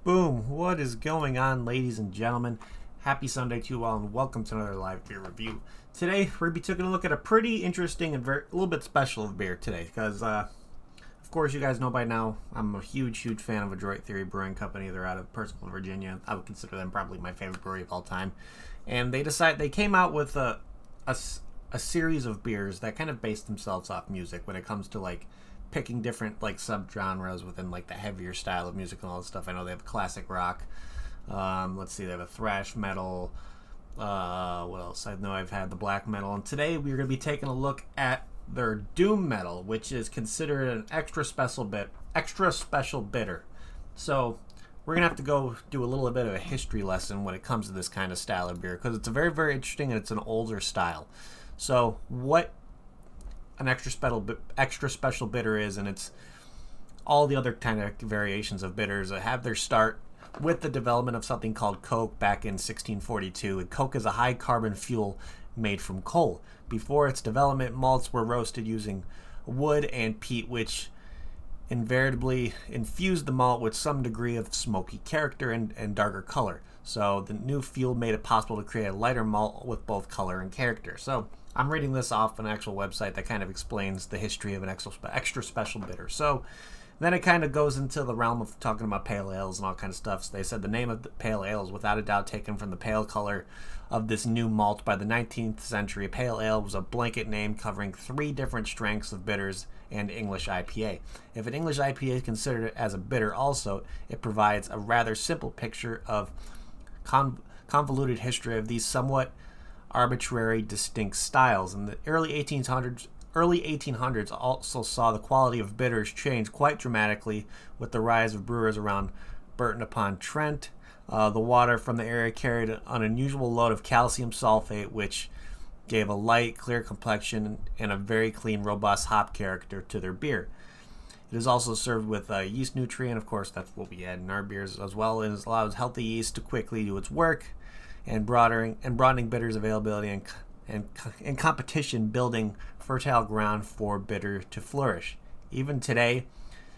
Boom! What is going on, ladies and gentlemen? Happy Sunday to you all, and welcome to another live beer review. Today, we're going to be taking a look at a pretty interesting and a little bit special beer today, because, of course, you guys know by now, I'm a huge fan of Adroit Brewing Company. They're out of Purcellville, Virginia. I would consider them probably my favorite brewery of all time. And they came out with a series of beers that kind of based themselves off music when it comes to, like, picking different like subgenres within like the heavier style of music and all this stuff. I know they have classic rock. Let's see, they have a thrash metal. What else? I know I've had the black metal, and today we're going to be taking a look at their doom metal, which is considered an extra special bitter. So we're gonna have to go do a little bit of a history lesson when it comes to this kind of style of beer, because it's a very interesting and it's an older style. So what an extra special bitter is, and it's all the other kind of variations of bitters that have their start with the development of something called coke back in 1642. And coke is a high carbon fuel made from coal. Before its development, malts were roasted using wood and peat, which invariably infused the malt with some degree of smoky character and darker color. So the new fuel made it possible to create a lighter malt with both color and character. So I'm reading this off an actual website that kind of explains the history of an extra special bitter. So then it kind of goes into the realm of talking about pale ales and all kind of stuff. So they said the name of the pale ale is without a doubt taken from the pale color of this new malt. By the 19th century, pale ale was a blanket name covering 3 different strengths of bitters and English IPA. If an English IPA is considered as a bitter also, it provides a rather simple picture of convoluted history of these somewhat arbitrary distinct styles. In the early 1800s also saw the quality of bitters change quite dramatically with the rise of brewers around Burton-upon-Trent. The water from the area carried an unusual load of calcium sulfate, which gave a light, clear complexion and a very clean, robust hop character to their beer. It is also served with yeast nutrient. Of course, that's what we add in our beers as well, and it allows healthy yeast to quickly do its work, and broadening bitters availability and competition, building fertile ground for bitter to flourish. Even today,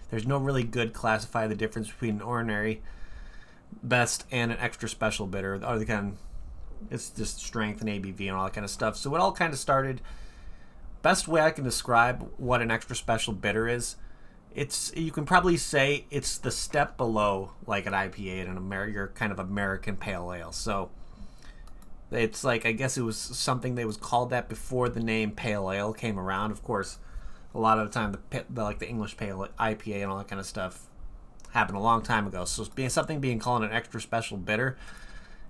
there's no really good classify the difference between an ordinary best and an extra special bitter. Other than it's just strength and ABV and all that kind of stuff. So it all kind of started. Best way I can describe what an extra special bitter is, you can probably say it's the step below like an IPA and your kind of American pale ale. So it's like, I guess it was something that was called that before the name pale ale came around. Of course, a lot of the time the English pale IPA and all that kind of stuff happened a long time ago. So being called an extra special bitter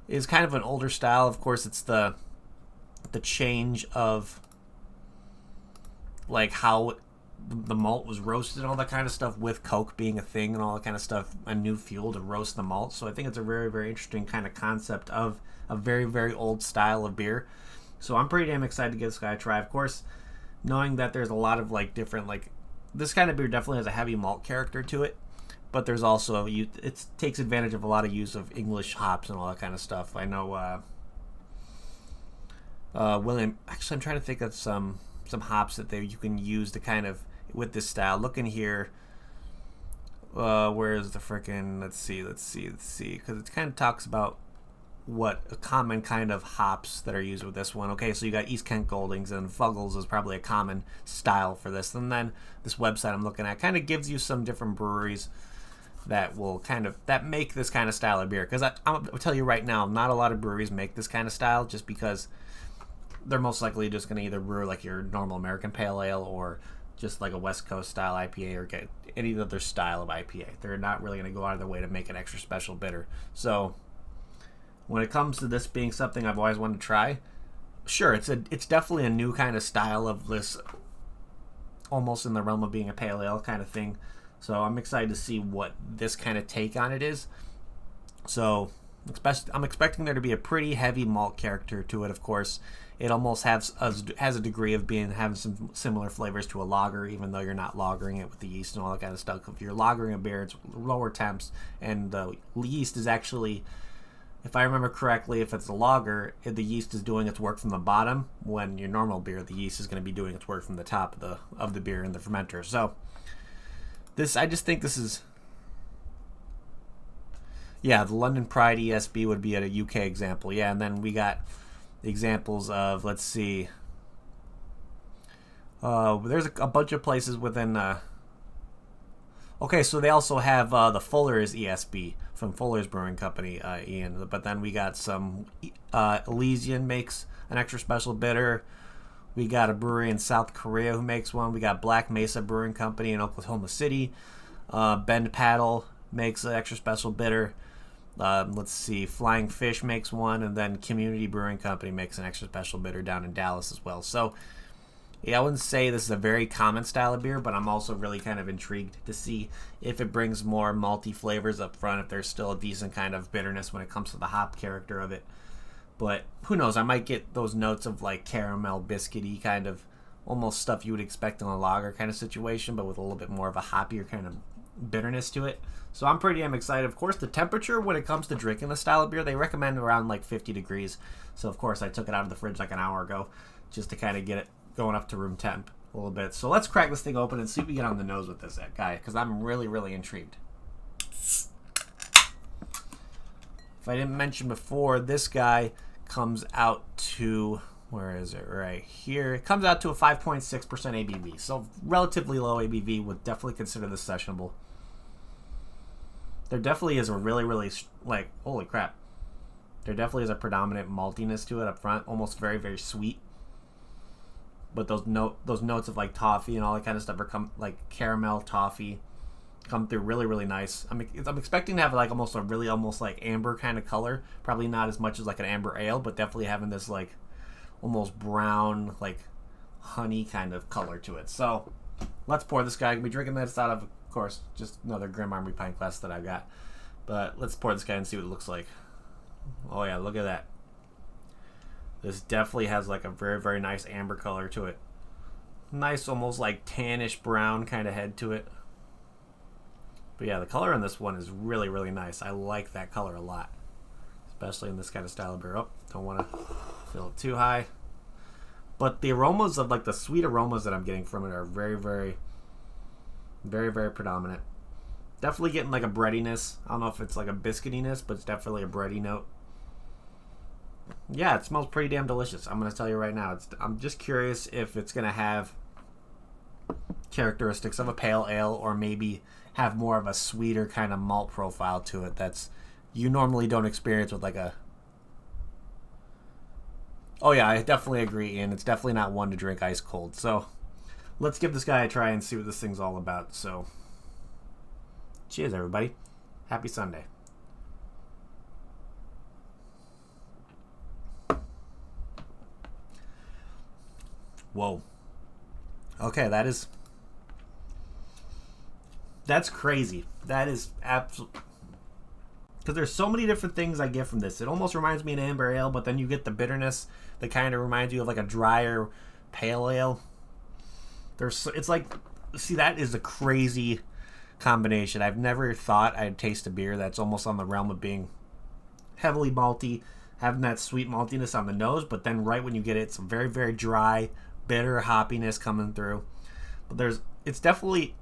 is kind of an older style. Of course, it's the change of like how the malt was roasted and all that kind of stuff, with coke being a thing and all that kind of stuff, a new fuel to roast the malt. So I think it's a very interesting kind of concept of a very old style of beer. So I'm pretty damn excited to give this guy a try. Of course, knowing that there's a lot of like different, like, this kind of beer definitely has a heavy malt character to it, but there's also it takes advantage of a lot of use of English hops and all that kind of stuff. I know William, actually I'm trying to think of some hops that you can use to kind of with this style. Look in here, where's the frickin', let's see, because it kind of talks about what a common kind of hops that are used with this one. Okay, so you got East Kent Goldings, and Fuggles is probably a common style for this. And then this website I'm looking at kind of gives you some different breweries that make this kind of style of beer. Because I'll tell you right now, not a lot of breweries make this kind of style, just because they're most likely just going to either brew like your normal American pale ale or just like a West Coast style IPA, or get any other style of IPA. They're not really going to go out of their way to make an extra special bitter. So when it comes to this being something I've always wanted to try, sure, it's definitely a new kind of style of this, almost in the realm of being a pale ale kind of thing. So I'm excited to see what this kind of take on it is. So I'm expecting there to be a pretty heavy malt character to it. Of course, it almost has a degree of having some similar flavors to a lager, even though you're not lagering it with the yeast and all that kind of stuff. If you're lagering a beer, it's lower temps, and the yeast is actually, if I remember correctly, if it's a lager, the yeast is doing its work from the bottom. When your normal beer, the yeast is going to be doing its work from the top of the beer in the fermenter. So I just think this is Yeah, the London Pride ESB would be a UK example. Yeah, and then we got examples of, let's see, there's a bunch of places within. Okay, so they also have the Fuller's ESB from Fuller's Brewing Company, Ian. But then we got some Elysian makes an extra special bitter. We got a brewery in South Korea who makes one. We got Black Mesa Brewing Company in Oklahoma City. Bend Paddle makes an extra special bitter. Let's see, Flying Fish makes one, and then Community Brewing Company makes an extra special bitter down in Dallas as well. So, yeah, I wouldn't say this is a very common style of beer, but I'm also really kind of intrigued to see if it brings more malty flavors up front, if there's still a decent kind of bitterness when it comes to the hop character of it. But who knows, I might get those notes of like caramel, biscuity kind of almost stuff you would expect in a lager kind of situation, but with a little bit more of a hoppier kind of bitterness to it. So I'm pretty damn excited. Of course, the temperature when it comes to drinking the style of beer, they recommend around like 50 degrees. So of course I took it out of the fridge like an hour ago just to kind of get it going up to room temp a little bit. So let's crack this thing open and see if we get on the nose with this guy, because I'm really, really intrigued. If I didn't mention before, this guy comes out to, where is it? Right here. It comes out to a 5.6% ABV. So relatively low ABV. Would definitely consider this sessionable. There definitely is a really, really, like, holy crap. There definitely is a predominant maltiness to it up front. Almost very, very sweet. But those notes of like toffee and all that kind of stuff are like caramel, toffee, come through really, really nice. I'm expecting to have like almost like amber kind of color. Probably not as much as like an amber ale, but definitely having this like almost brown, like honey kind of color to it. So let's pour this guy. I'll be drinking this out of course, just another Grim Army pint glass that I've got. But let's pour this guy and see what it looks like. Oh yeah, look at that. This definitely has like a very, very nice amber color to it. Nice, almost like tannish brown kind of head to it. But yeah, the color on this one is really, really nice. I like that color a lot, especially in this kind of style of beer. Oh, don't want to fill it too high. But the aromas of like the sweet aromas that I'm getting from it are very, very, very, very predominant. Definitely getting like a breadiness. I don't know if it's like a biscuitiness, but it's definitely a bready note. Yeah, it smells pretty damn delicious. I'm going to tell you right now. I'm just curious if it's going to have characteristics of a pale ale or maybe have more of a sweeter kind of malt profile to it that's you normally don't experience with like a... Oh yeah, I definitely agree, and it's definitely not one to drink ice cold. So let's give this guy a try and see what this thing's all about. So cheers, everybody. Happy Sunday. Whoa. Okay, that's crazy. That is absolutely... Because there's so many different things I get from this. It almost reminds me of an amber ale, but then you get the bitterness that kind of reminds you of like a drier pale ale. It's like, see, that is a crazy combination. I've never thought I'd taste a beer that's almost on the realm of being heavily malty, having that sweet maltiness on the nose, but then right when you get it, it's very, very dry, bitter hoppiness coming through. But it's definitely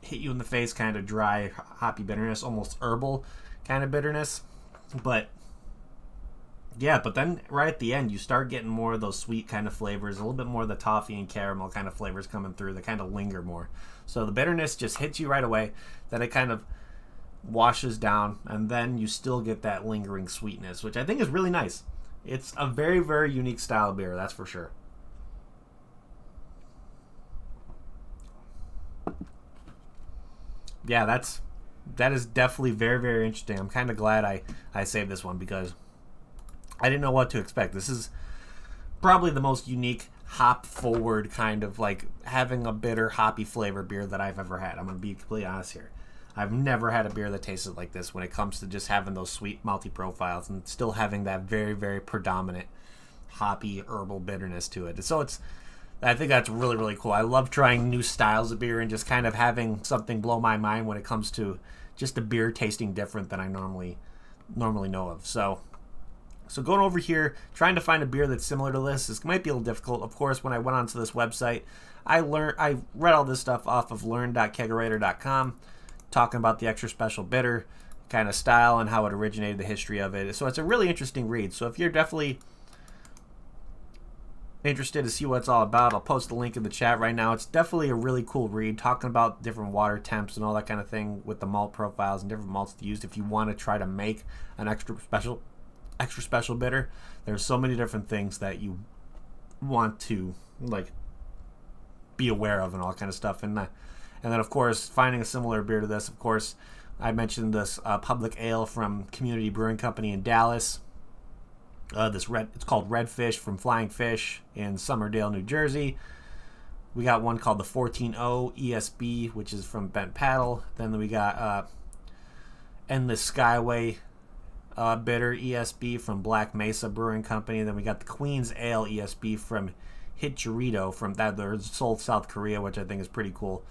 hit you in the face kind of dry, hoppy bitterness, almost herbal kind of bitterness. But yeah, but then right at the end, you start getting more of those sweet kind of flavors, a little bit more of the toffee and caramel kind of flavors coming through that kind of linger more. So the bitterness just hits you right away, then it kind of washes down, and then you still get that lingering sweetness, which I think is really nice. It's a very, very unique style of beer, that's for sure. Yeah, that is definitely very, very interesting. I'm kind of glad I saved this one because I didn't know what to expect. This is probably the most unique hop forward kind of like having a bitter hoppy flavor beer that I've ever had. I'm going to be completely honest here. I've never had a beer that tasted like this when it comes to just having those sweet malty profiles and still having that very, very predominant hoppy herbal bitterness to it. So I think that's really, really cool. I love trying new styles of beer and just kind of having something blow my mind when it comes to just a beer tasting different than I normally know of. So going over here, trying to find a beer that's similar to this might be a little difficult. Of course, when I went onto this website, I read all this stuff off of learn.kegerator.com, talking about the extra special bitter, kind of style and how it originated, the history of it. So it's a really interesting read. So if you're definitely interested to see what it's all about, I'll post the link in the chat right now. It's definitely a really cool read, talking about different water temps and all that kind of thing with the malt profiles and different malts to use if you want to try to make an extra special bitter. There's so many different things that you want to like be aware of and all kind of stuff. And then of course finding a similar beer to this, of course I mentioned this public ale from Community Brewing Company in Dallas. It's called Redfish from Flying Fish in Somerdale, New Jersey. We got one called the 14-0 ESB, which is from Bent Paddle. Then we got Endless Skyway bitter ESB from Black Mesa Brewing Company. Then we got the Queen's Ale ESB from Hitchurito from Seoul, South Korea, which I think is pretty cool.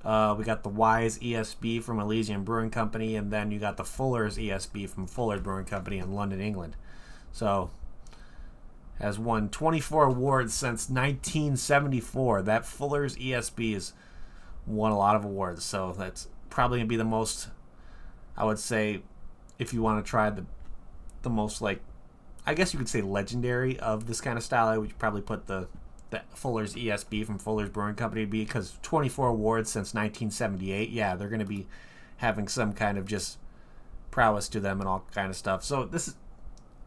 We got the Wise ESB from Elysian Brewing Company, and then you got the Fuller's ESB from Fuller Brewing Company in London, England. So, has won 24 awards since 1974. That Fuller's ESB has won a lot of awards, so that's probably going to be the most, I would say, if you want to try the most, like, I guess you could say legendary of this kind of style, I would probably put the Fuller's ESB from Fuller's Brewing Company to be, because 24 awards since 1978, yeah, they're going to be having some kind of just prowess to them and all kind of stuff. So this is,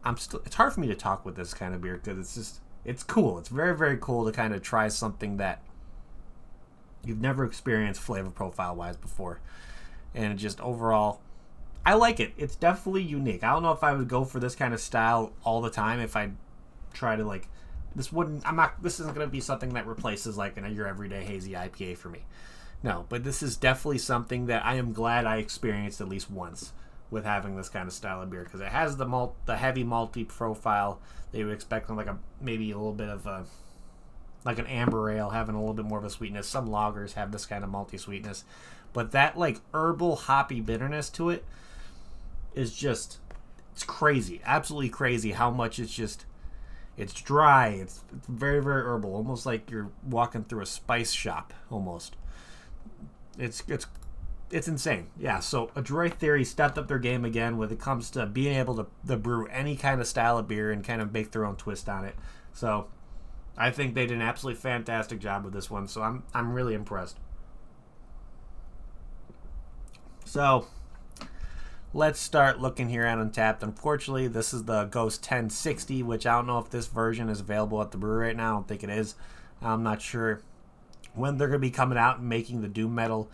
it's hard for me to talk with this kind of beer because it's cool. It's very, very cool to kind of try something that you've never experienced flavor profile wise before. And just overall, I like it. It's definitely unique. I don't know if I would go for this kind of style all the time if I try to like, this isn't going to be something that replaces like your everyday hazy IPA for me. No, but this is definitely something that I am glad I experienced at least once with having this kind of style of beer, because it has the heavy malty profile that you would expect from maybe a little bit of like an amber ale having a little bit more of a sweetness. Some lagers have this kind of malty sweetness, but that like herbal hoppy bitterness to it is just, it's crazy, absolutely crazy how much it's dry. It's very, very herbal, almost like you're walking through a spice shop almost. It's insane. Yeah, so Adroit Theory stepped up their game again when it comes to being able to brew any kind of style of beer and kind of make their own twist on it. So I think they did an absolutely fantastic job with this one, so I'm really impressed. So let's start looking here at Untapped. Unfortunately, this is the Ghost 1060, which I don't know if this version is available at the brewery right now. I don't think it is. I'm not sure when they're going to be coming out and making the Doom Metal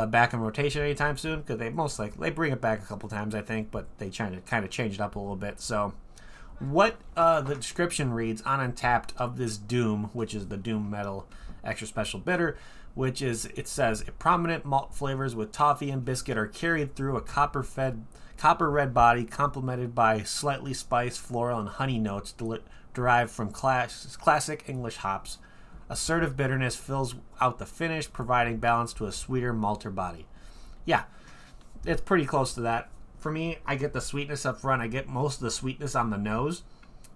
back in rotation anytime soon, because they bring it back a couple times, I think, but they kind of change it up a little bit. So what the description reads on Untapped of this Doom, which is the Doom Metal Extra Special Bitter, which is, it says, prominent malt flavors with toffee and biscuit are carried through a copper red body, complemented by slightly spiced floral and honey notes derived from classic English hops. Assertive bitterness fills out the finish, providing balance to a sweeter malter body. Yeah, it's pretty close to that. For me, I get the sweetness up front. I get most of the sweetness on the nose,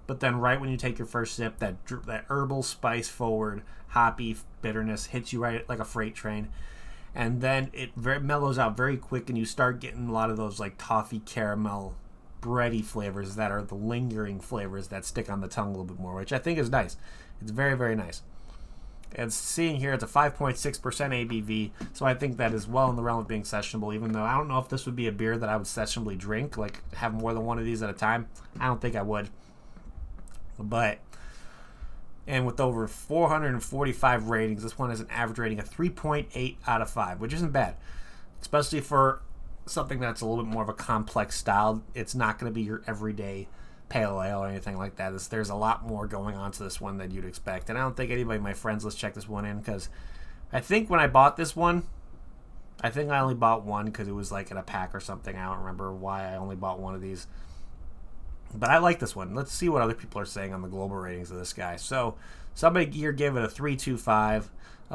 but then right when you take your first sip, that herbal spice forward, hoppy bitterness hits you right like a freight train, and then it mellows out very quick, and you start getting a lot of those like toffee, caramel, bready flavors that are the lingering flavors that stick on the tongue a little bit more, which I think is nice. It's very, very nice. And seeing here, it's a 5.6% ABV, so I think that is well in the realm of being sessionable, even though I don't know if this would be a beer that I would sessionably drink, like have more than one of these at a time. I don't think I would. But, and with over 445 ratings, this one has an average rating of 3.8 out of 5, which isn't bad, especially for something that's a little bit more of a complex style. It's not going to be your everyday pale ale or anything like that. There's a lot more going on to this one than you'd expect, and I don't think anybody, my friends, let's check this one in, because I think when I bought this one, I think I only bought one because it was like in a pack or something. I don't remember why I only bought one of these, but I like this one. Let's see what other people are saying on the global ratings of this guy. So somebody here gave it a 3.25.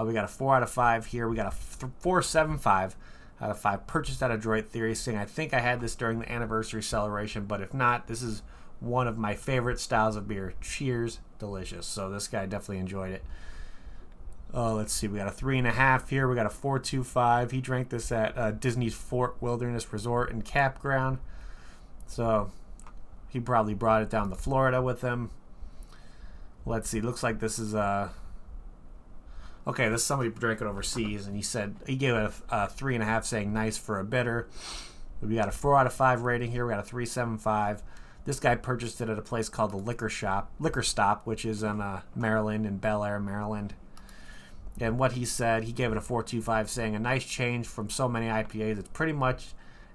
We got a 4 out of 5 here. We got a 4.75 out of 5. Purchased at Adroit Theory, saying I think I had this during the anniversary celebration, but if not, this is one of my favorite styles of beer. Cheers, delicious. So this guy definitely enjoyed it. Let's see. We got a 3.5 here. We got a 4.25. He drank this at Disney's Fort Wilderness Resort and Campground. So he probably brought it down to Florida with him. Let's see. Looks like this is okay. This is somebody drank it overseas, and he gave it a 3.5, saying nice for a bitter. We got a 4 out of 5 rating here. We got a 3.75. This guy purchased it at a place called the Liquor Stop, which is in Maryland, in Bel Air, Maryland. And what he said, he gave it a 4.25, saying a nice change from so many IPAs. It's pretty much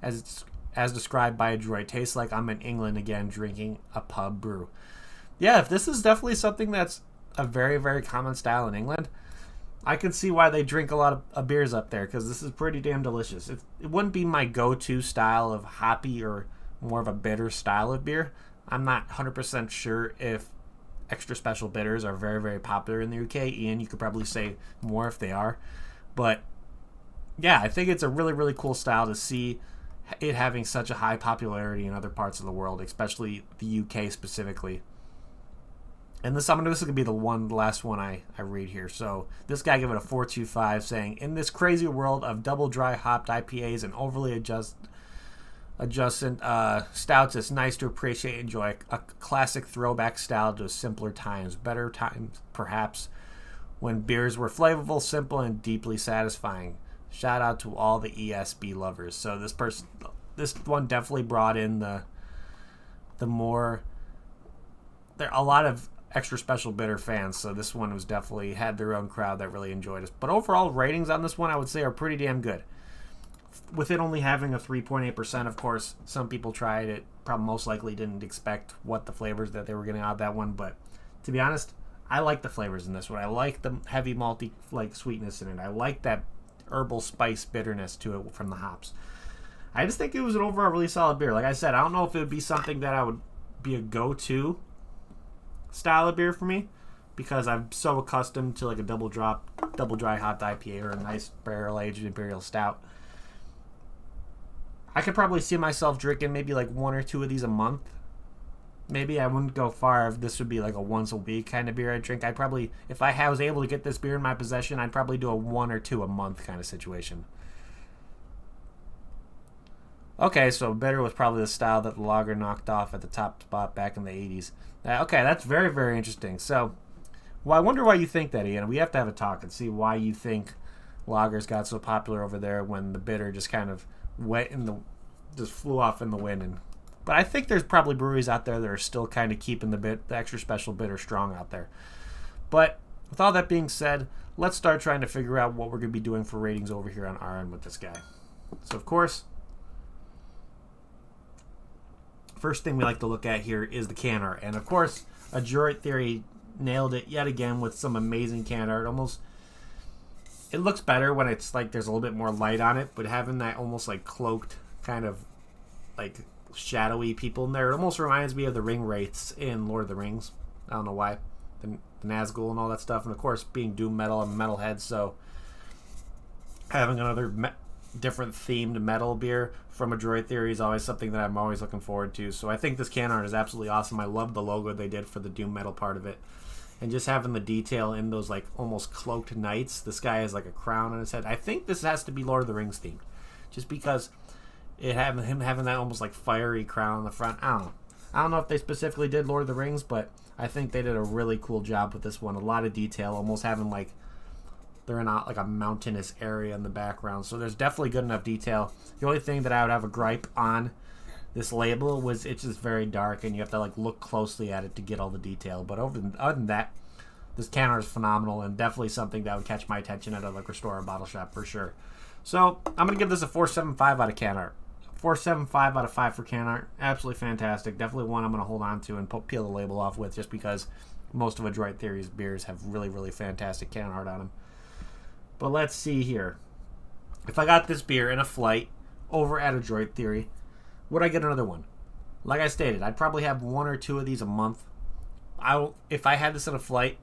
as described by Adroit. Tastes like I'm in England again, drinking a pub brew. Yeah, if this is definitely something that's a very, very common style in England, I can see why they drink a lot of beers up there, because this is pretty damn delicious. It wouldn't be my go-to style of hoppy or more of a bitter style of beer. I'm not 100% sure if extra special bitters are very, very popular in the UK. Ian, you could probably say more if they are. But yeah, I think it's a really, really cool style to see it having such a high popularity in other parts of the world, especially the UK specifically. And this is going to be the last one I read here. So this guy gave it a 4.25, saying, in this crazy world of double dry hopped IPAs and overly adjusted stouts, it's nice to appreciate and enjoy a classic throwback style to simpler times, better times perhaps, when beers were flavorful, simple, and deeply satisfying. Shout out to all the ESB lovers. So this one definitely brought in a lot of extra special bitter fans, so this one was definitely had their own crowd that really enjoyed it. But overall ratings on this one, I would say, are pretty damn good. With it only having a 3.8%, of course, some people tried it, probably most likely didn't expect what the flavors that they were getting out of that one, but to be honest, I like the flavors in this one. I like the heavy malty sweetness in it. I like that herbal spice bitterness to it from the hops. I just think it was an overall really solid beer. Like I said, I don't know if it would be something that I would be a go-to style of beer for me, because I'm so accustomed to like a double dry hop IPA or a nice barrel aged imperial stout. I could probably see myself drinking maybe like 1 or 2 of these a month. Maybe I wouldn't go far if this would be like a once a week kind of beer I drink. I'd probably, if I was able to get this beer in my possession, I'd probably do a 1 or 2 a month kind of situation. Okay, so bitter was probably the style that the lager knocked off at the top spot back in the 80s. Okay, that's very, very interesting. So, well, I wonder why you think that, Ian. We have to have a talk and see why you think lagers got so popular over there when the bitter just kind of just flew off in the wind. But I think there's probably breweries out there that are still kind of keeping the extra special bitter strong out there. But with all that being said, let's start trying to figure out what we're going to be doing for ratings over here on our end with this guy. So, of course, first thing we like to look at here is the can art. And, of course, Adroit Theory nailed it yet again with some amazing can art. It looks better when it's like there's a little bit more light on it, but having that almost like cloaked kind of like shadowy people in there, it almost reminds me of the ring wraiths in Lord of the Rings. I don't know why. The Nazgul and all that stuff. And of course, being doom metal, I'm a metalhead, so having another different themed metal beer from Adroit Theory is always something that I'm always looking forward to. So I think this can art is absolutely awesome. I love the logo they did for the doom metal part of it. And just having the detail in those like almost cloaked knights. This guy has like a crown on his head. I think this has to be Lord of the Rings themed, just because him having that almost like fiery crown on the front. I don't know if they specifically did Lord of the Rings, but I think they did a really cool job with this one. A lot of detail, almost having like they're in like a mountainous area in the background. So there's definitely good enough detail. The only thing that I would have a gripe on this label was it's just very dark, and you have to like look closely at it to get all the detail. But other than that, this can art is phenomenal and definitely something that would catch my attention at a liquor store or bottle shop for sure. So I'm gonna give this a 4.75 out of can art. 4.75 out of 5 for can art. Absolutely fantastic. Definitely one I'm gonna hold on to and peel the label off with, just because most of Adroit Theory's beers have really, really fantastic can art on them. But let's see here. If I got this beer in a flight over at Adroit Theory, would I get another one? Like I stated, I'd probably have 1 or 2 of these a month. If I had this in a flight,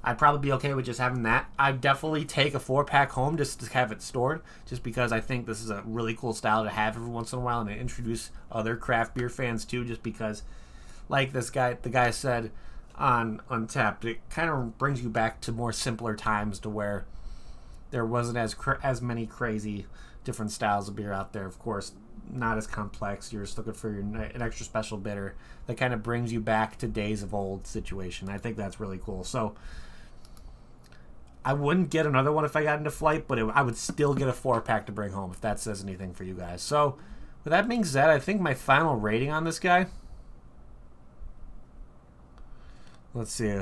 I'd probably be okay with just having that. I'd definitely take a 4-pack home just to have it stored, just because I think this is a really cool style to have every once in a while and to introduce other craft beer fans too, just because, like the guy said, on Untapped. It kind of brings you back to more simpler times, to where there wasn't as many crazy different styles of beer out there. Of course, not as complex. You're just looking for an extra special bitter that kind of brings you back to days of old situation. I think that's really cool. So I wouldn't get another one if I got into Flight, but I would still get a 4-pack to bring home, if that says anything for you guys. So with that being said, I think my final rating on this guy, let's see,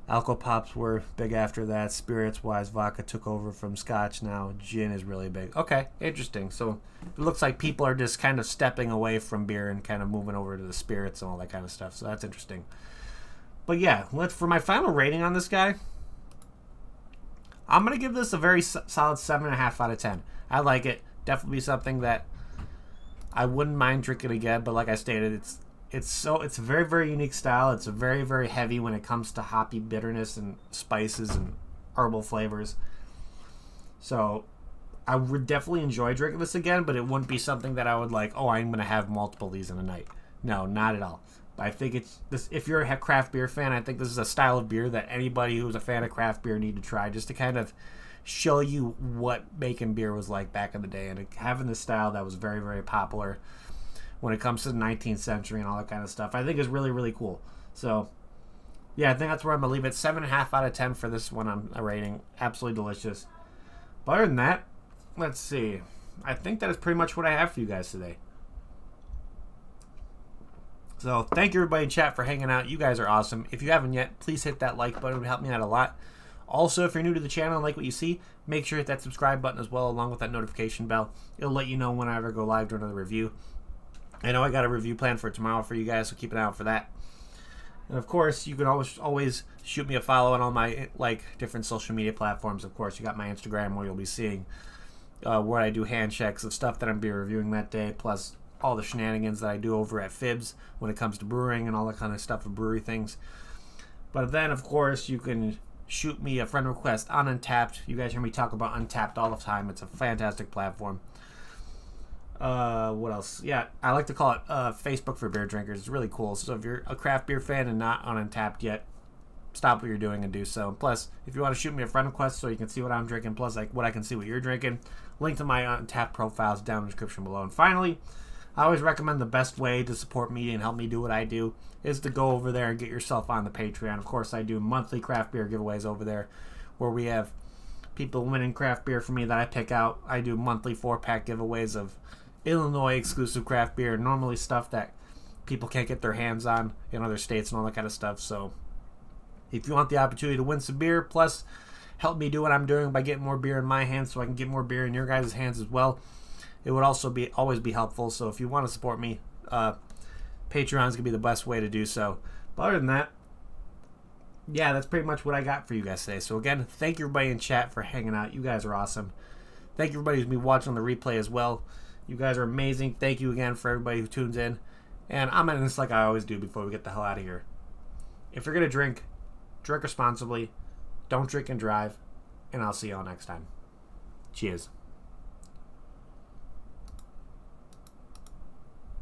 Alco Pops were big after that. Spirits-wise, vodka took over from Scotch now. Gin is really big. Okay, interesting. So it looks like people are just kind of stepping away from beer and kind of moving over to the spirits and all that kind of stuff. So that's interesting. But yeah, for my final rating on this guy, I'm going to give this a very solid 7.5 out of 10. I like it. Definitely something that I wouldn't mind drinking again. But like I stated, it's a very, very unique style. It's a very, very heavy when it comes to hoppy bitterness and spices and herbal flavors. So I would definitely enjoy drinking this again, but it wouldn't be something that I would like, oh, I'm going to have multiple of these in a night. No, not at all. But I think it's this. If you're a craft beer fan, I think this is a style of beer that anybody who's a fan of craft beer need to try, just to kind of show you what making beer was like back in the day, and having this style that was very, very popular when it comes to the 19th century and all that kind of stuff, I think is really, really cool. So yeah, I think that's where I'm gonna leave it. 7.5 out of 10 for this one. I'm a rating. Absolutely delicious. But other than that, let's see. I think that is pretty much what I have for you guys today. So thank you everybody in chat for hanging out. You guys are awesome. If you haven't yet, please hit that like button. It would help me out a lot. Also, if you're new to the channel and like what you see, make sure to hit that subscribe button as well, along with that notification bell. It'll let you know when I ever go live to another review. I know I got a review planned for tomorrow for you guys, so keep an eye out for that. And of course, you can always shoot me a follow on all my different social media platforms. Of course, you got my Instagram, where you'll be seeing where I do hand checks of stuff that I'm be reviewing that day, plus all the shenanigans that I do over at Fibs when it comes to brewing and all that kind of stuff of brewery things. But then, of course, you can shoot me a friend request on Untapped. You guys hear me talk about Untapped all the time. It's a fantastic platform. What else? Yeah, I like to call it Facebook for beer drinkers. It's really cool. So if you're a craft beer fan and not on Untapped yet, stop what you're doing and do so. Plus, if you want to shoot me a friend request so you can see what I'm drinking, plus like what I can see what you're drinking, link to my Untapped profiles down in the description below. And finally, I always recommend the best way to support me and help me do what I do is to go over there and get yourself on the Patreon. Of course, I do monthly craft beer giveaways over there, where we have people winning craft beer for me that I pick out. I do monthly 4-pack giveaways of Illinois exclusive craft beer, normally stuff that people can't get their hands on in other states and all that kind of stuff. So if you want the opportunity to win some beer, plus help me do what I'm doing by getting more beer in my hands so I can get more beer in your guys' hands as well, it would also always be helpful. So if you want to support me, Patreon's gonna be the best way to do so. But other than that, yeah, that's pretty much what I got for you guys today. So again, thank you everybody in chat for hanging out. You guys are awesome. Thank you everybody who's been watching on the replay as well. You guys are amazing. Thank you again for everybody who tunes in. And I'm ending this like I always do before we get the hell out of here. If you're gonna drink responsibly. Don't drink and drive. And I'll see y'all next time. Cheers.